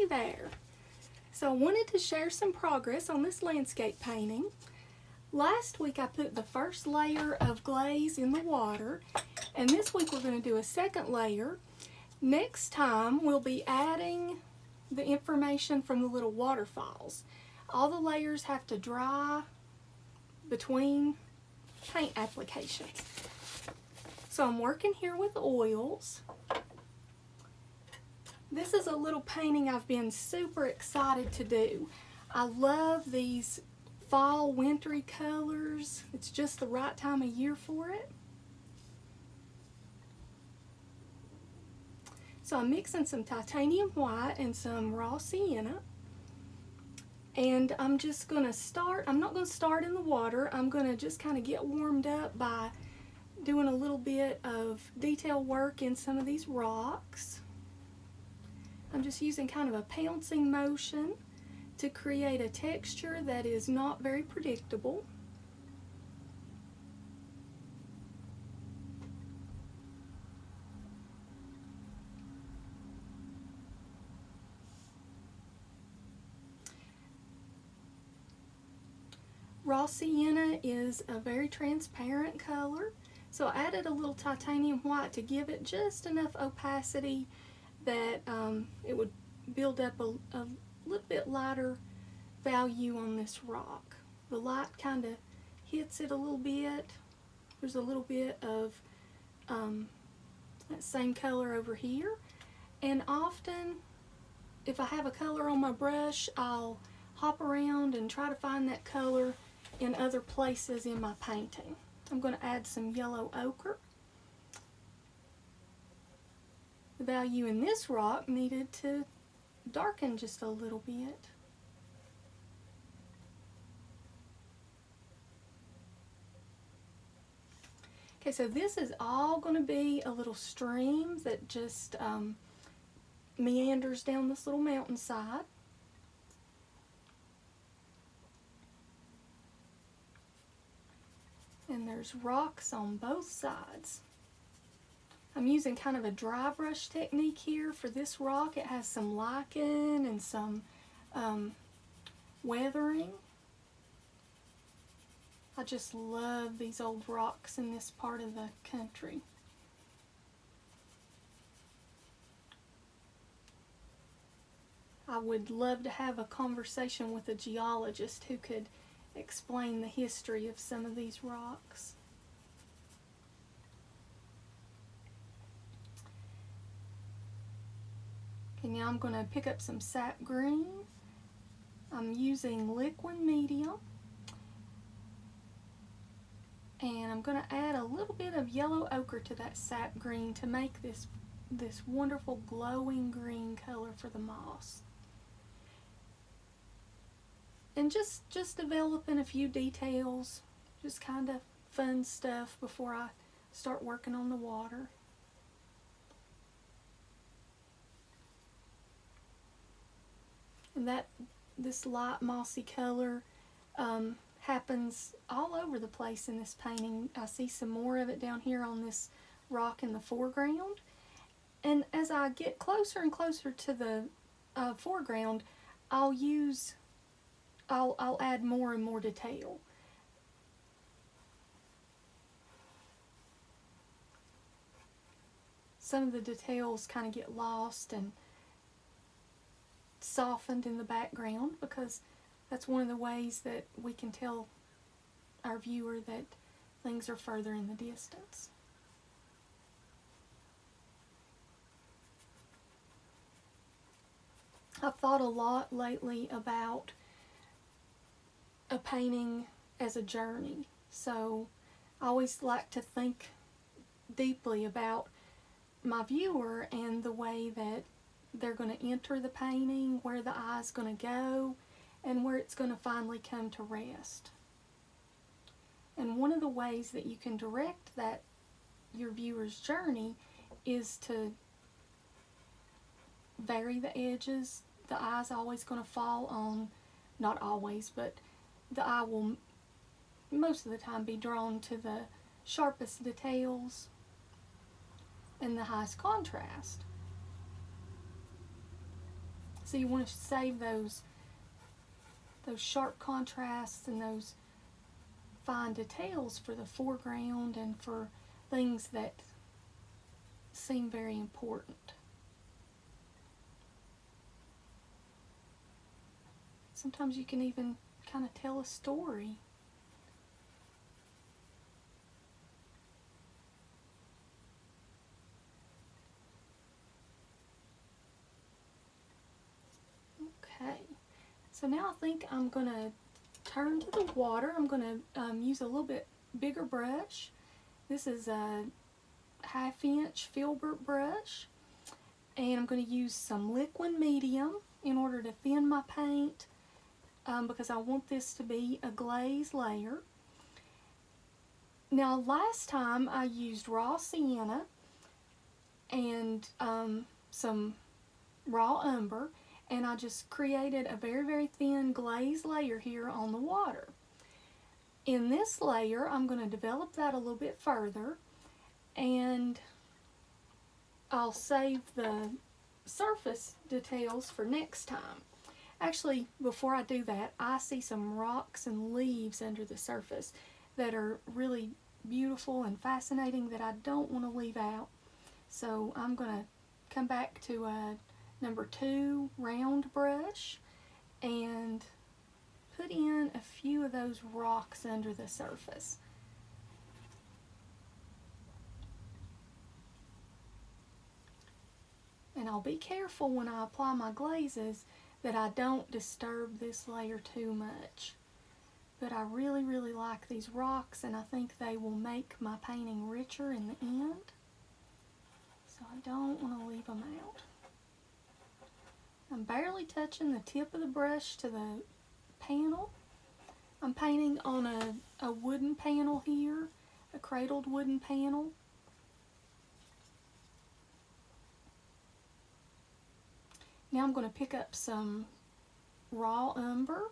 there. So I wanted to share some progress on this landscape painting. Last week I put the first layer of glaze in the water, and this week we're going to do a second layer. Next time we'll be adding the information from the little waterfalls. All the layers have to dry between paint applications. So I'm working here with oils. This is a little painting I've been super excited to do. I love these fall wintry colors. It's just the right time of year for it. So I'm mixing some titanium white and some raw sienna. And I'm just going to start, I'm not going to start in the water. I'm going to just kind of get warmed up by doing a little bit of detail work in some of these rocks. I'm just using kind of a pouncing motion to create a texture that is not very predictable. Raw sienna is a very transparent color, so I added a little titanium white to give it just enough opacity that it would build up a little bit lighter value on this rock. The light kind of hits it a little bit. There's a little bit of that same color over here, and often if I have a color on my brush, I'll hop around and try to find that color in other places in my painting. I'm going to add some yellow ochre. The value in this rock needed to darken just a little bit. Okay, so this is all going to be a little stream that just meanders down this little mountainside. And there's rocks on both sides. I'm using kind of a dry brush technique here for this rock. It has some lichen and some weathering. I just love these old rocks in this part of the country. I would love to have a conversation with a geologist who could explain the history of some of these rocks. Okay, now I'm going to pick up some sap green. I'm using liquid medium, and I'm going to add a little bit of yellow ochre to that sap green to make this wonderful glowing green color for the moss. And just developing a few details, just kind of fun stuff before I start working on the water. And this light mossy color happens all over the place in this painting. I see some more of it down here on this rock in the foreground. And as I get closer and closer to the foreground, I'll add more and more detail. Some of the details kind of get lost and softened in the background because that's one of the ways that we can tell our viewer that things are further in the distance. I've thought a lot lately about a painting as a journey. So I always like to think deeply about my viewer and the way that they're going to enter the painting, where the eye's going to go, and where it's going to finally come to rest. And one of the ways that you can direct your viewer's journey is to vary the edges. The eye's always going to fall on, not always, but the eye will most of the time be drawn to the sharpest details and the highest contrast. So you want to save those sharp contrasts and those fine details for the foreground and for things that seem very important. Sometimes you can even kind of tell a story. Okay, so now I think I'm going to turn to the water. I'm going to use a little bit bigger brush. This is a 1/2 inch filbert brush, and I'm going to use some liquid medium in order to thin my paint because I want this to be a glaze layer. Now last time I used raw sienna and some raw umber, and I just created a very, very thin glaze layer here on the water. In this layer, I'm going to develop that a little bit further, and I'll save the surface details for next time. Actually, before I do that, I see some rocks and leaves under the surface that are really beautiful and fascinating that I don't want to leave out. So I'm going to come back to a number 2 round brush and put in a few of those rocks under the surface. And I'll be careful when I apply my glazes that I don't disturb this layer too much. But I really, really like these rocks, and I think they will make my painting richer in the end. So I don't want to leave them out. I'm barely touching the tip of the brush to the panel. I'm painting on a wooden panel here, a cradled wooden panel. Now I'm going to pick up some raw umber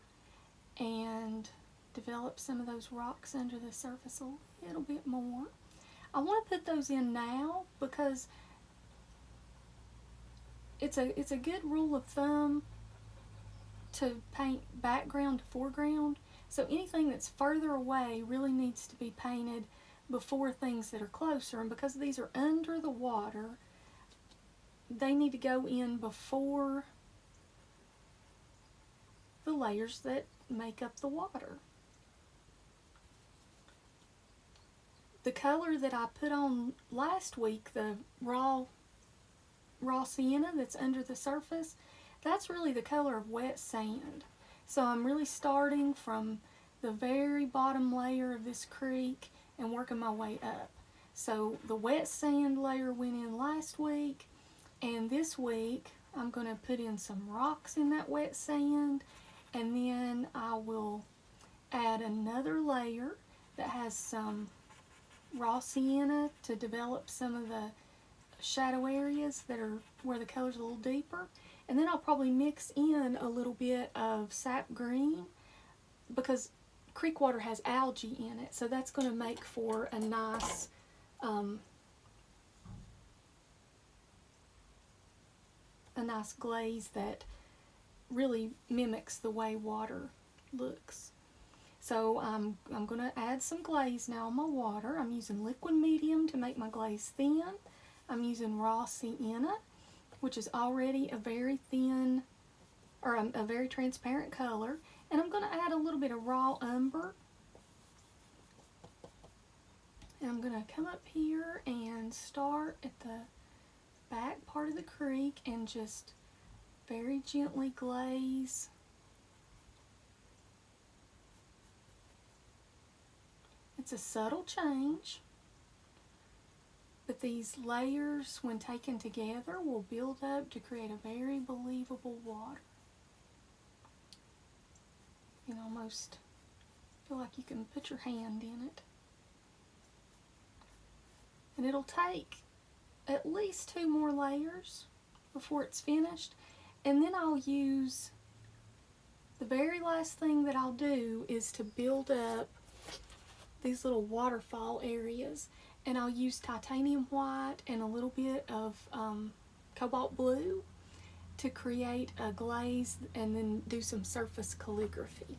and develop some of those rocks under the surface a little bit more. I want to put those in now because it's a good rule of thumb to paint background to foreground. So anything that's further away really needs to be painted before things that are closer. And because these are under the water, they need to go in before the layers that make up the water. The color that I put on last week, the raw sienna that's under the surface, that's really the color of wet sand. So I'm really starting from the very bottom layer of this creek and working my way up. So the wet sand layer went in last week, and this week I'm going to put in some rocks in that wet sand, and then I will add another layer that has some raw sienna to develop some of the shadow areas that are where the color's a little deeper. And then I'll probably mix in a little bit of sap green because creek water has algae in it, so that's going to make for a nice glaze that really mimics the way water looks. So I'm going to add some glaze now on my water. I'm using liquid medium to make my glaze thin. I'm using raw sienna, which is already a very thin, or a very transparent color. And I'm going to add a little bit of raw umber. And I'm going to come up here and start at the back part of the creek and just very gently glaze. It's a subtle change, but these layers, when taken together, will build up to create a very believable water. You can almost feel like you can put your hand in it. And it'll take at least 2 more layers before it's finished. And then I'll use, the very last thing that I'll do is to build up these little waterfall areas. And I'll use titanium white and a little bit of cobalt blue. to create a glaze and then do some surface calligraphy.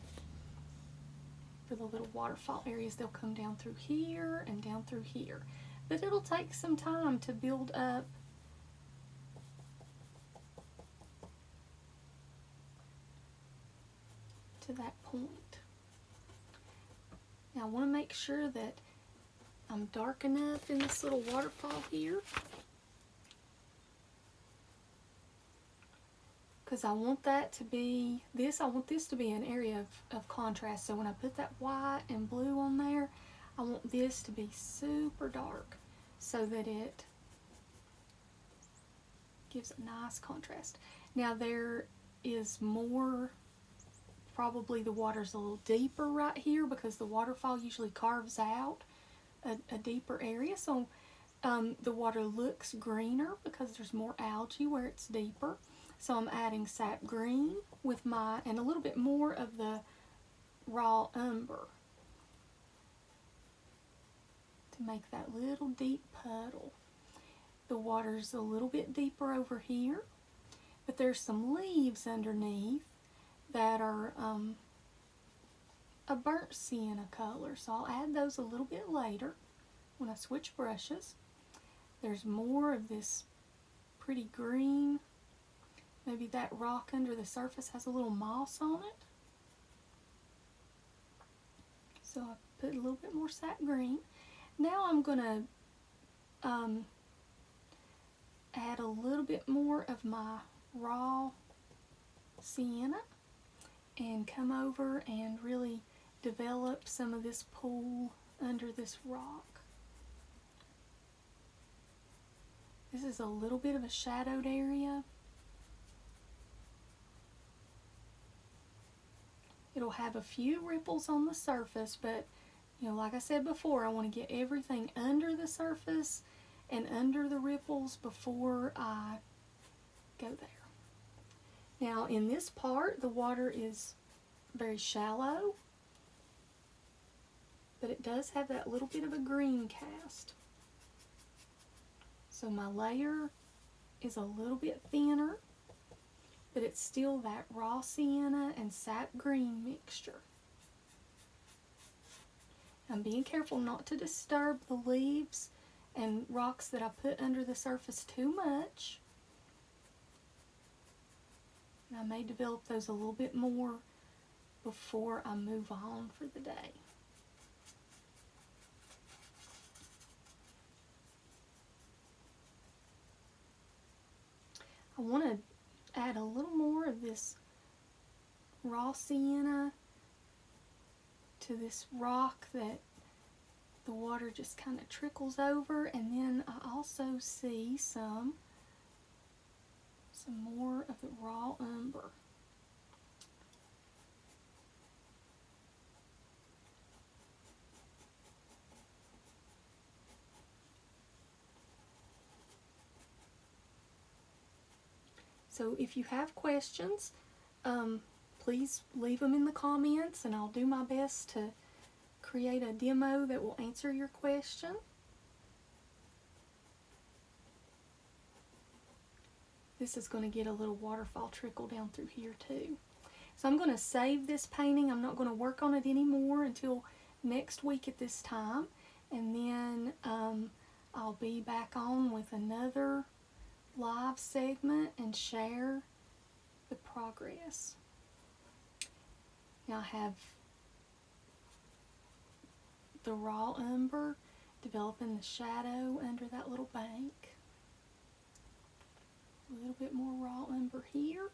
For the little waterfall areas, they'll come down through here and down through here. But it'll take some time to build up to that point. Now I want to make sure that I'm dark enough in this little waterfall here, because I want that to be this. I want this to be an area of contrast. So when I put that white and blue on there, I want this to be super dark so that it gives a nice contrast. Now there is more, probably the water's a little deeper right here because the waterfall usually carves out a deeper area. So the water looks greener because there's more algae where it's deeper. So I'm adding sap green with and a little bit more of the raw umber to make that little deep puddle. The water's a little bit deeper over here, but there's some leaves underneath that are a burnt sienna color. So I'll add those a little bit later when I switch brushes. There's more of this pretty green. Maybe that rock under the surface has a little moss on it. So I put a little bit more sap green. Now I'm going to add a little bit more of my raw sienna and come over and really develop some of this pool under this rock. This is a little bit of a shadowed area. It'll have a few ripples on the surface, but like I said before, I want to get everything under the surface and under the ripples before I go there. Now in this part, the water is very shallow, but it does have that little bit of a green cast. So my layer is a little bit thinner, but it's still that raw sienna and sap green mixture. I'm being careful not to disturb the leaves and rocks that I put under the surface too much. And I may develop those a little bit more before I move on for the day. I want to add a little more of this raw sienna to this rock that the water just kind of trickles over, and then I also see some more of the raw umber. So if you have questions, please leave them in the comments and I'll do my best to create a demo that will answer your question. This is going to get a little waterfall trickle down through here too. So I'm going to save this painting. I'm not going to work on it anymore until next week at this time. And then I'll be back on with another live segment and share the progress. Now I have the raw umber developing the shadow under that little bank. A little bit more raw umber here.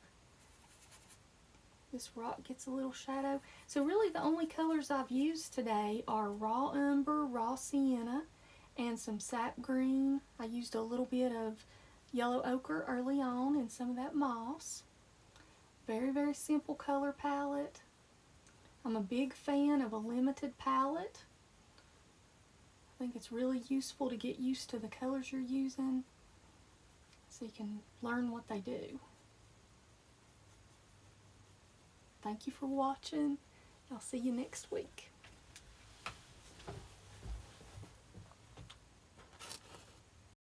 This rock gets a little shadow. So really the only colors I've used today are raw umber, raw sienna, and some sap green. I used a little bit of yellow ochre early on and some of that moss. Very, very simple color palette. I'm a big fan of a limited palette. I think it's really useful to get used to the colors you're using so you can learn what they do. Thank you for watching. I'll see you next week.